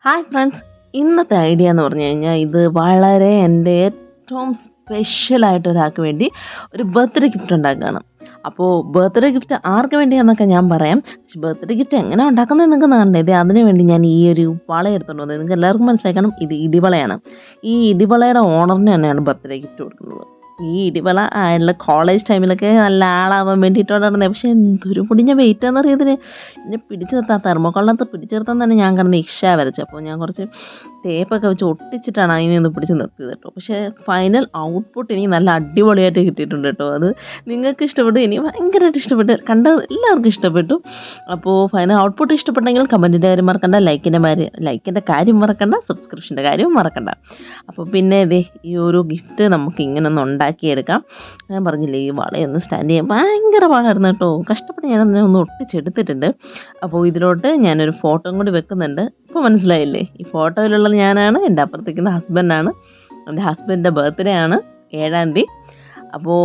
Hi friends, ഇന്നത്തെ idea എന്ന് പറഞ്ഞു കഴിഞ്ഞാൽ ഇത് വളരെ എൻ്റെ ഏറ്റവും സ്പെഷ്യലായിട്ട് ഒരാൾക്ക് വേണ്ടി ഒരു ബർത്ത്ഡേ ഗിഫ്റ്റ് ഉണ്ടാക്കുകയാണ്. അപ്പോൾ ബർത്ത്ഡേ ഗിഫ്റ്റ് ആർക്ക് വേണ്ടിയാണെന്നൊക്കെ ഞാൻ പറയാം. പക്ഷെ ബർത്ത്ഡേ ഗിഫ്റ്റ് എങ്ങനെ ഉണ്ടാക്കുന്നത് നിങ്ങൾക്ക് കാണണ്ടേ? ഇത് അതിന് വേണ്ടി ഞാൻ ഈ ഒരു വള എടുത്തുകൊണ്ട് വന്നത്. നിങ്ങൾക്ക് എല്ലാവർക്കും മനസ്സിലാക്കണം, ഇത് ഇടിവളയാണ്. ഈ ഇടിവളയുടെ ഓണറിന് തന്നെയാണ് ബർത്ത്ഡേ ഗിഫ്റ്റ് കൊടുക്കുന്നത്. ഈ ഇടിവള അയാളുടെ കോളേജ് ടൈമിലൊക്കെ നല്ല ആളാവാൻ വേണ്ടിയിട്ടാണ് നടന്നത്. പക്ഷേ എന്തൊരു പൊടിഞ്ഞ വെയിറ്റാന്ന് അറിയതിന് എന്നെ പിടിച്ചു നിർത്താൻ തെർമോക്കോളിനകത്ത് പിടിച്ചു നിർത്താൻ തന്നെ ഞാൻ കിടന്ന് ഇക്ഷ വരച്ചു. അപ്പോൾ ഞാൻ കുറച്ച് ടേപ്പൊക്കെ വെച്ച് ഒട്ടിച്ചിട്ടാണ് അതിനെ ഒന്ന് പിടിച്ച് നിർത്തിയത് കേട്ടോ. പക്ഷേ ഫൈനൽ ഔട്ട്പുട്ട് എനിക്ക് നല്ല അടിപൊളിയായിട്ട് കിട്ടിയിട്ടുണ്ട് കേട്ടോ. അത് നിങ്ങൾക്ക് ഇഷ്ടപ്പെട്ടു, എനിക്ക് ഭയങ്കരമായിട്ട് ഇഷ്ടപ്പെട്ടു, കണ്ട എല്ലാവർക്കും ഇഷ്ടപ്പെട്ടു. അപ്പോൾ ഫൈനൽ ഔട്ട്പുട്ട് ഇഷ്ടപ്പെട്ടെങ്കിൽ കമൻറ്റിൻ്റെ കാര്യം മറക്കണ്ട, ലൈക്കിൻ്റെ കാര്യം മറക്കണ്ട, സബ്സ്ക്രിപ്ഷൻ്റെ കാര്യവും മറക്കണ്ട. അപ്പോൾ പിന്നെ ഇതേ ഈ ഒരു ഗിഫ്റ്റ് നമുക്ക് ഇങ്ങനെ ഒന്ന് ഉണ്ടാക്കിയെടുക്കാം. ഞാൻ പറഞ്ഞില്ലേ, ഈ വളയൊന്ന് സ്റ്റാൻഡ് ചെയ്യാൻ ഭയങ്കര പാടായിരുന്നു കേട്ടോ. കഷ്ടപ്പെട്ട് ഞാൻ അതിനെ ഒന്ന് ഒട്ടിച്ചെടുത്തിട്ടുണ്ട്. അപ്പോൾ ഇതിലോട്ട് ഞാനൊരു ഫോട്ടോ കൂടി വെക്കുന്നുണ്ട്. ഇപ്പോൾ മനസ്സിലായില്ലേ, ഈ ഫോട്ടോയിലുള്ളത് ഞാനാണ്, എൻ്റെ അപ്പുറത്തേക്കുന്ന ഹസ്ബൻഡാണ്. എൻ്റെ ഹസ്ബൻഡിൻ്റെ ബർത്ത്ഡേ ആണ് 7-ാം തീയതി. അപ്പോൾ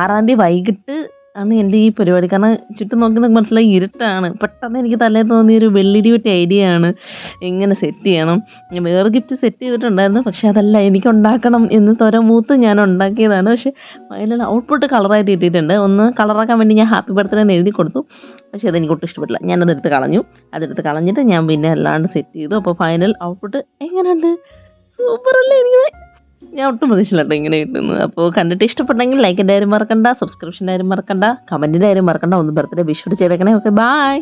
6-ാം തീയതി വൈകിട്ട് ആണ് എൻ്റെ ഈ പരിപാടി. കാരണം ചുറ്റും നോക്കി നമുക്ക് മനസ്സിലായി ഇരുട്ടാണ്. പെട്ടെന്ന് എനിക്ക് തലേ തോന്നിയൊരു വെള്ളിടി വെട്ടി ഐഡിയ ആണ്, എങ്ങനെ സെറ്റ് ചെയ്യണം. ഞാൻ വേറെ ഗിഫ്റ്റ് സെറ്റ് ചെയ്തിട്ടുണ്ടായിരുന്നു, പക്ഷേ അതല്ല എനിക്ക് ഉണ്ടാക്കണം എന്ന് മൂത്ത് ഞാൻ ഉണ്ടാക്കിയതാണ്. പക്ഷേ അതിലുള്ള ഔട്ട്പുട്ട് കളറായിട്ട് കിട്ടിയിട്ടുണ്ട്. ഒന്ന് കളറാക്കാൻ വേണ്ടി ഞാൻ ഹാപ്പി ബർത്ത്ഡേ എന്ന് എഴുതി കൊടുത്തു, പക്ഷേ അതെനിക്ക് ഒട്ടും ഇഷ്ടപ്പെട്ടില്ല. ഞാനതെടുത്ത് കളഞ്ഞു. അതെടുത്ത് കളഞ്ഞിട്ട് ഞാൻ പിന്നെ അല്ലാണ്ട് സെറ്റ് ചെയ്തു. അപ്പോൾ ഫൈനൽ ഔട്ട്പുട്ട് എങ്ങനെയുണ്ട്? സൂപ്പറല്ലേ? ഞാൻ ഒട്ടും പ്രതീക്ഷിച്ചില്ല കേട്ടോ ഇങ്ങനെ കിട്ടുന്നത്. അപ്പോൾ കണ്ടിട്ട് ഇഷ്ടപ്പെട്ടെങ്കിൽ ലൈക്കിൻ്റെ കാര്യം മറക്കണ്ട, സബ്സ്ക്രിപ്ഷൻ്റെ കാര്യം മറക്കണ്ട, കമൻറ്റിൻ്റെ കാര്യം മറക്കണ്ട. ഒന്ന് ബർത്ത്ഡേ വിഷ് ചെയ്തേക്കണേ. Okay, by.